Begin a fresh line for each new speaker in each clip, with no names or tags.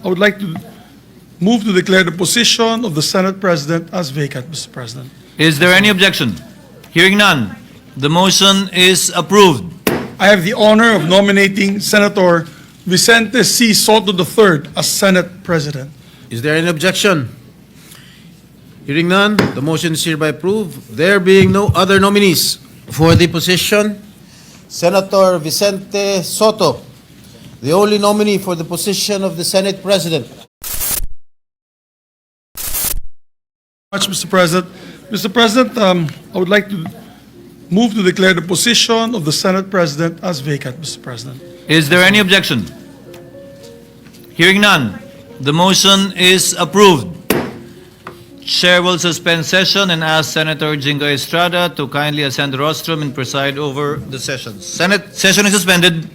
I would like to move to declare the position of the Senate President as vacant, Mr. President.
Is there any objection? Hearing none, the motion is approved.
I have the honor of nominating Senator Vicente C. Sotto III as Senate President.
Is there any objection? Hearing none, the motion is hereby approved. There being no other nominees for the position, Senator Vicente Sotto, the only nominee for the position of the Senate President.
Much, Mr. President. Mr. President, I would like to move to declare the position of the Senate President as vacant, Mr. President.
Is there any objection? Hearing none, the motion is approved. Chair will suspend session and ask Senator Jingo Estrada to kindly ascend the rostrum and preside over the session. Senate session is suspended.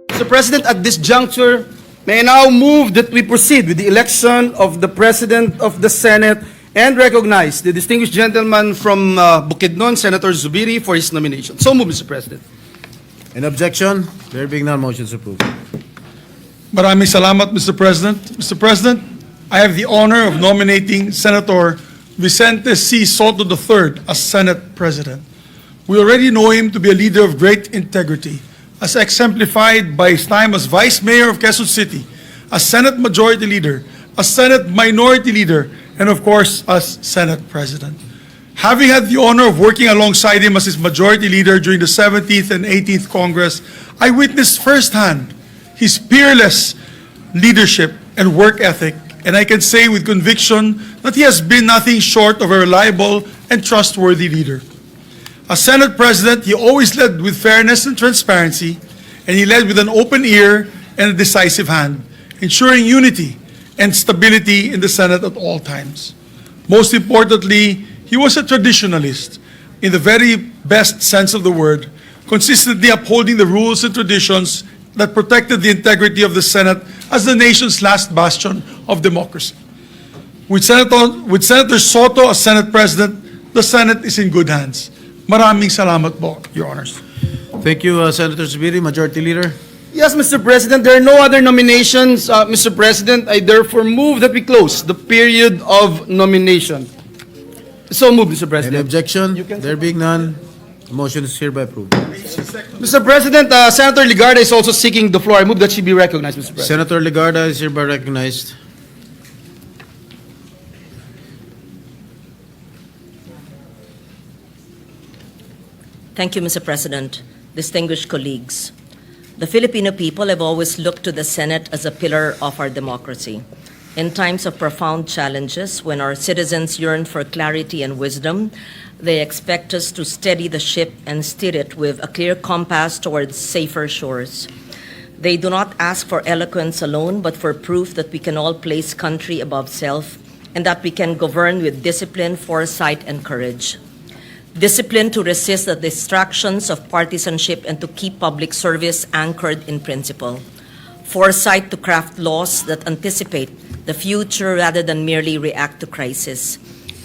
Mr. President, at this juncture, may I now move that we proceed with the election of the President of the Senate and recognize the distinguished gentleman from Bukidnon, Senator Zubiri, for his nomination. So move, Mr. President.
An objection? There being none, motion is approved.
Maraming salamat, Mr. President. Mr. President, I have the honor of nominating Senator Vicente C. Sotto III as Senate President. We already know him to be a leader of great integrity, as exemplified by his time as Vice Mayor of Quezon City, as Senate Majority Leader, as Senate Minority Leader, and of course, as Senate President. Having had the honor of working alongside him as his Majority Leader during the 17th and 18th Congress, I witnessed firsthand his peerless leadership and work ethic, and I can say with conviction that he has been nothing short of a reliable and trustworthy leader. As Senate President, he always led with fairness and transparency, and he led with an open ear and a decisive hand, ensuring unity and stability in the Senate at all times. Most importantly, he was a traditionalist in the very best sense of the word, consistently upholding the rules and traditions that protected the integrity of the Senate as the nation's last bastion of democracy. With Senator Sotto as Senate President, the Senate is in good hands. Maraming salamat po, Your Honors.
Thank you, Senator Zubiri, Majority Leader.
Yes, Mr. President, there are no other nominations. Mr. President, I therefore move that we close the period of nomination. So move, Mr.
Any
President.
objection? There being none, the motion is hereby approved.
Mr. President, Senator Ligarda is also seeking the floor. I move that she be recognized, Mr. President.
Senator Ligarda is hereby recognized.
Thank you, Mr. President. Distinguished colleagues, the Filipino people have always looked to the Senate as a pillar of our democracy. In times of profound challenges, when our citizens yearn for clarity and wisdom, they expect us to steady the ship and steer it with a clear compass towards safer shores. They do not ask for eloquence alone, but for proof that we can all place country above self and that we can govern with discipline, foresight, and courage. Discipline to resist the distractions of partisanship and to keep public service anchored in principle. Foresight to craft laws that anticipate the future rather than merely react to crisis.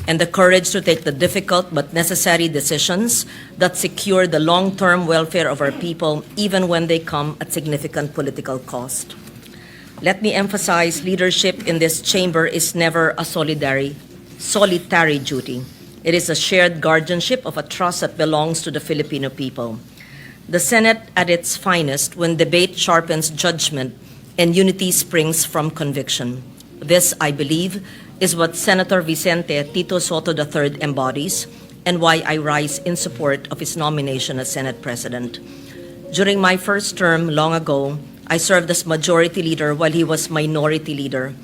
And the courage to take the difficult but necessary decisions that secure the long-term welfare of our people, even when they come at significant political cost. Let me emphasize, leadership in this chamber is never a solitary duty. It is a shared guardianship of a trust that belongs to the Filipino people. The Senate at its finest when debate sharpens judgment and unity springs from conviction. This, I believe, is what Senator Vicente Tito Sotto III embodies and why I rise in support of his nomination as Senate President. During my first term long ago, I served as Majority Leader while he was Minority Leader.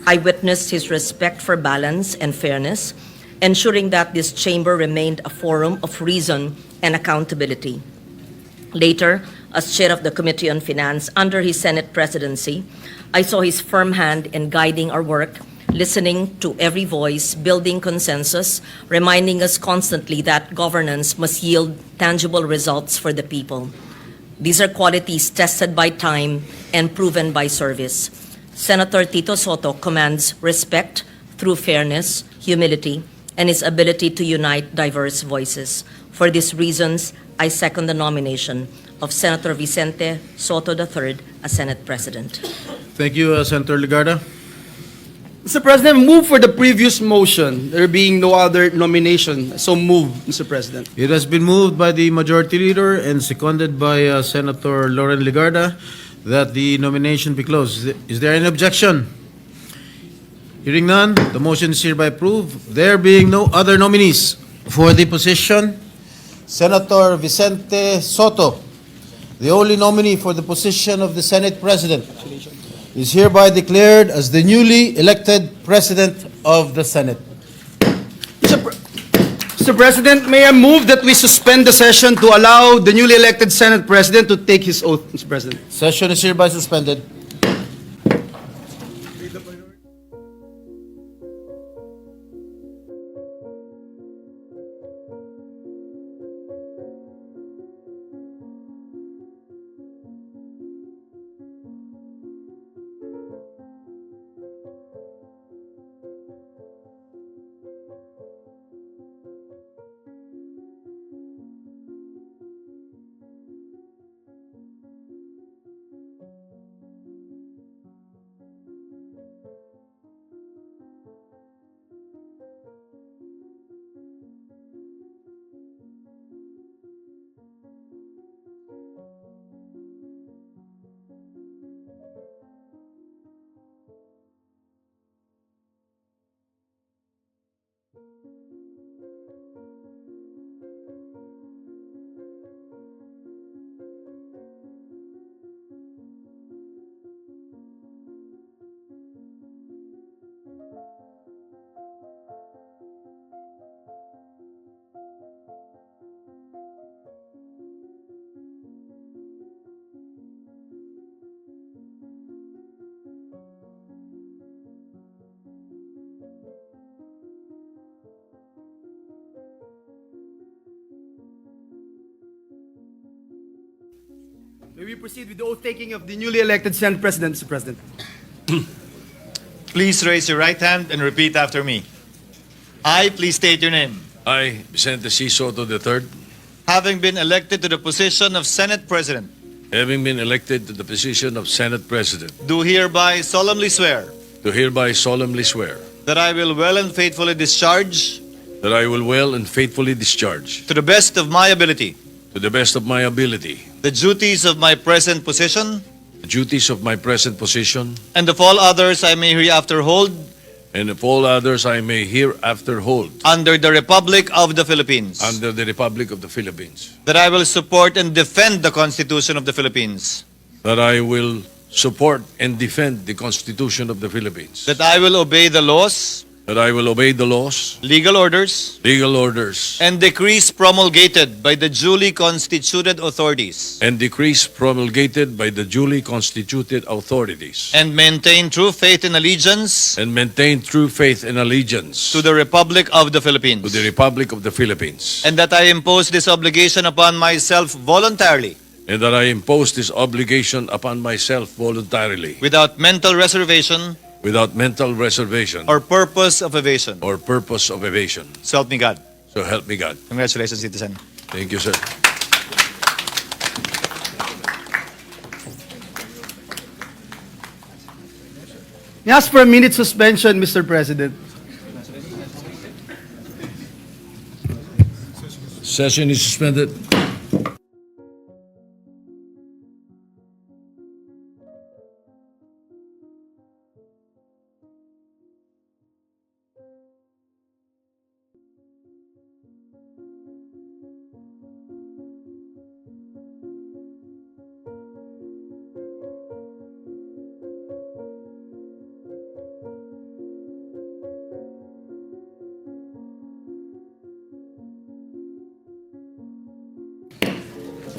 I witnessed his respect for balance and fairness, ensuring that this chamber remained a forum of reason and accountability. Later, as chair of the Committee on Finance under his Senate presidency, I saw his firm hand in guiding our work, listening to every voice, building consensus, reminding us constantly that governance must yield tangible results for the people. These are qualities tested by time and proven by service. Senator Tito Sotto commands respect through fairness, humility, and his ability to unite diverse voices. For these reasons, I second the nomination of Senator Vicente Sotto III as Senate President.
Thank you, Senator Legarda.
Mr. President, move for the previous motion, there being no other nomination. So move, Mr. President.
It has been moved by the Majority Leader and seconded by Senator Lauren Legarda that the nomination be closed. Is there any objection? Hearing none, the motion is hereby approved. There being no other nominees for the position, Senator Vicente Sotto, the only nominee for the position of the Senate President, is hereby declared as the newly elected President of the Senate.
Mr. President, may I move that we suspend the session to allow the newly elected Senate President to take his oath, Mr. President.
Session is hereby suspended.
May we proceed with the oath taking of the newly elected Senate President, Mr. President.
Please raise your right hand and repeat after me. I, please state your name.
I, Vicente C. Sotto III,
Having been elected to the position of Senate President,
having been elected to the position of Senate President,
do hereby solemnly swear
do hereby solemnly swear
that I will well and faithfully discharge,
that I will well and faithfully discharge,
to the best of my ability,
to the best of my ability,
the duties of my present position
the duties of my present position,
and of all others I may hereafter hold
and of all others I may hereafter hold
under the Republic of the Philippines.
under the Republic of the Philippines,
That I will support and defend the Constitution of the Philippines.
that I will support and defend the Constitution of the Philippines,
That I will obey the laws,
that I will obey the laws,
legal orders,
legal orders,
and decrees promulgated by the duly constituted authorities,
and decrees promulgated by the duly constituted authorities,
and maintain true faith and allegiance
and maintain true faith and allegiance
to the Republic of the Philippines.
to the Republic of the Philippines,
And that I impose this obligation upon myself voluntarily,
and that I impose this obligation upon myself voluntarily,
without mental reservation
without mental reservation
or purpose of evasion.
or purpose of evasion.
So help me God.
So help me God.
Congratulations, citizen.
Thank you, sir.
I ask for a minute suspension, Mr. President.
Session is suspended.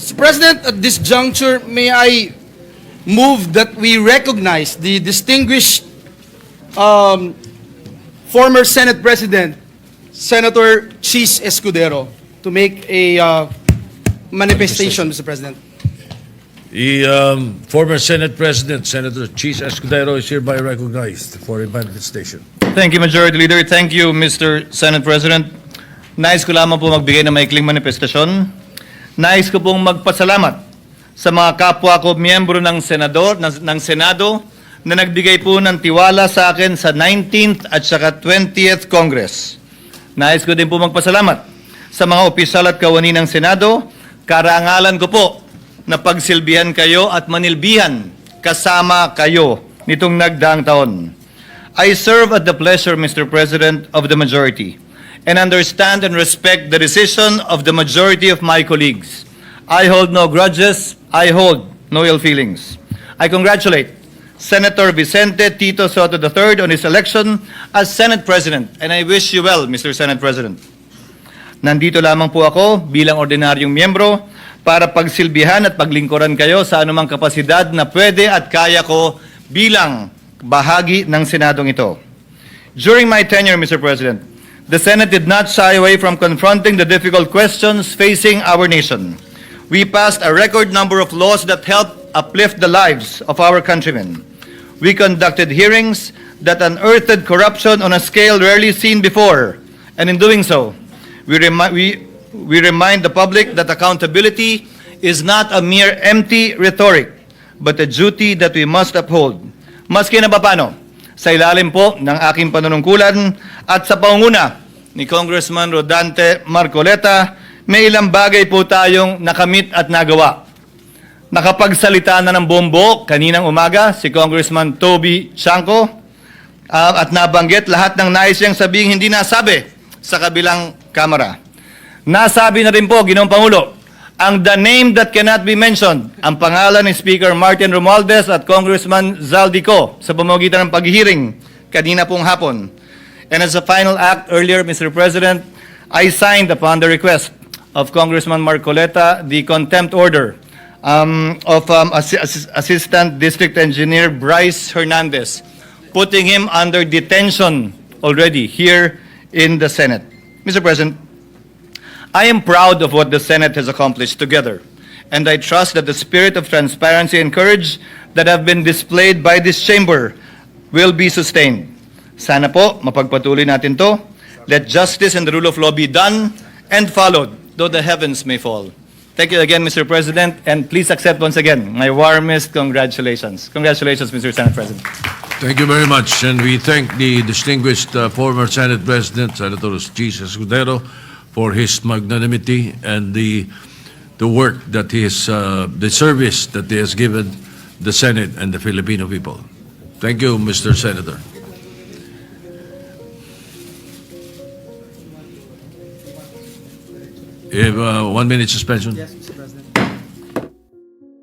Mr. President, at this juncture, may I move that we recognize the distinguished former Senate President, Senator Chiz Escudero, to make a manifestation, Mr. President.
The former Senate President, Senator Chiz Escudero, is hereby recognized for a manifestation.
Thank you, Majority Leader. Thank you, Mr. Senate President. Nais ko lamang po magbigay ng maikling manifestasyon. Nais ko pong magpasalamat sa mga kapwa ko miyembro ng Senado na nagbigay po ng tiwala sa akin sa 19th at saka 20th Congress. Nais ko din po magpasalamat sa mga opisyal at kawani ng Senado. Karangalan ko po na pagsilbihan kayo at manilbihan kasama kayo nitong nagdaang taon. I serve at the pleasure, Mr. President, of the majority and understand and respect the decision of the majority of my colleagues. I hold no grudges. I hold no ill feelings. I congratulate Senator Vicente Tito Sotto III on his election as Senate President, and I wish you well, Mr. Senate President. Nandito lamang po ako bilang ordinaryong miyembro para pagsilbihan at paglingkuran kayo sa anumang kapasidad na pwede at kaya ko bilang bahagi ng Senadong ito. During my tenure, Mr. President, the Senate did not shy away from confronting the difficult questions facing our nation. We passed a record number of laws that helped uplift the lives of our countrymen. We conducted hearings that unearthed corruption on a scale rarely seen before, and in doing so, we remind the public that accountability is not a mere empty rhetoric, but a duty that we must uphold. Maski na paano, sa ilalim po ng aking panunungkulan at sa pangunguna ni Congressman Rodante Marcoleta, may ilang bagay po tayong nakamit at nagawa. Nakapagsalita na ng bombo kaninang umaga si Congressman Toby Chanco at nabanggit lahat ng nais niyang sabihing hindi nasabi sa kabilang kamera. Nasabi na rin po, Ginoong Pangulo, ang the name that cannot be mentioned, ang pangalan ni Speaker Martin Romualdez at Congressman Zaldico sa pamamagitan ng paghihiring kanina pong hapon. And as a final act earlier, Mr. President, I signed upon the request of Congressman Marcoleta the contempt order of Assistant District Engineer Bryce Hernandez, putting him under detention already here in the Senate. Mr. President, I am proud of what the Senate has accomplished together, and I trust that the spirit of transparency and courage that have been displayed by this chamber will be sustained. Sana po, mapagpatuloy natin to. Let justice and the rule of law be done and followed, though the heavens may fall. Thank you again, Mr. President, and please accept once again my warmest congratulations. Congratulations, Mr. Senate President.
Thank you very much, and we thank the distinguished former Senate President, Senator Chiz for his magnanimity and the work that he has, the service that he has given the Senate and the Filipino people. Thank you, Mr. Senator. You have 1 minute suspension?
Yes, Mr. President.